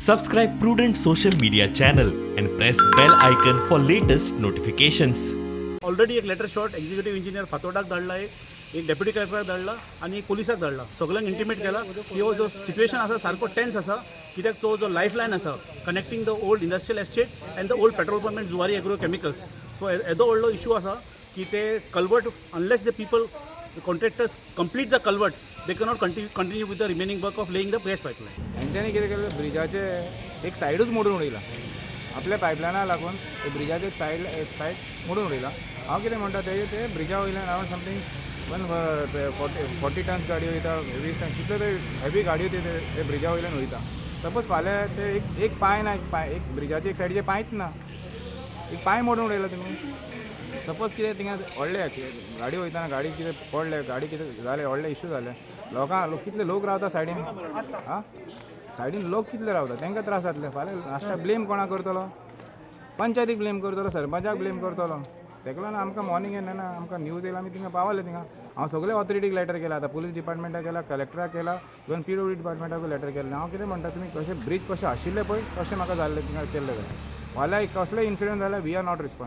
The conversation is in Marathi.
Subscribe Prudent social media channel and press bell icon for latest notifications. Already एक लेटर शॉट एक्झिक्युटिव्ह इंजिनियर फातोडाक धाडला, एक डेप्युटी कलेक्टराक धाडला आणि एक पुलिसाक धाडला. सगळ्यांक इंटिमेट केला की हो जो सिच्युएशन आसा सारको टेन्स आसा, कित्याक तो जो लायफ लायन आसा connecting the old industrial estate end the old petrol pump end Zuari agro chemicals. So येदो व्हडलो इशू आसा की ते culvert unless the people contractors complete the culvert they cannot continue with the remaining work of laying the gas pipeline. तेंच्यांनी कितें केलें, ब्रिजाचे एक सायडूच मोडून उडयला. आपल्या पायपलायना लागून ते ब्रिजाचे एक सायड मोडून उडयला. हांव कितें म्हणटा ते ब्रिजा वयल्यान हांव समथींग 40 टन्स गाडयो वयता, 20 टन्स कितले ते हेवी गाडयो ते ब्रिजा वयल्यान वयता. सपोज फाल्यां ते एक पांय ना, एक ब्रिजाचे एक सायडीचे पांयच ना, एक पांय मोडून उडयला तुमी. सपोज कितें थिंगा व्हडले गाडी वयताना गाडी कितें पडले, गाडी कितें जालें, व्हडले इश्यू जाले, कितले लोक रावता सायडीन. सायडीन लोक कितले रावता, तांकां त्रास जातले. फाल्यां लास्टाक ब्लेम कोणाक करतलो? पंचायतीक ब्लेम करतलो, सरपंचाक ब्लेम करतलो. तेका लागून आमकां मॉर्निंग येना, आमकां न्यूज येयला, आमी थिंगा पावले. थिंगा हांव सगळे ऑथॉरिटीक लेटर केला, आतां पुलीस डिपार्टमेंटाक केला, कलेक्टराक केला, इवन PWD डिपार्टमेंटाक लेटर केलें. हांव कितें म्हणटा, तुमी कशें ब्रीज कशें आशिल्ले पळय तशें म्हाका जाल्लें थिंगा केल्लें जाल्यार फाल्यां कसलेय इन्सिडंट जाल्यार वी आर नॉट रिस्पॉन्सिबल.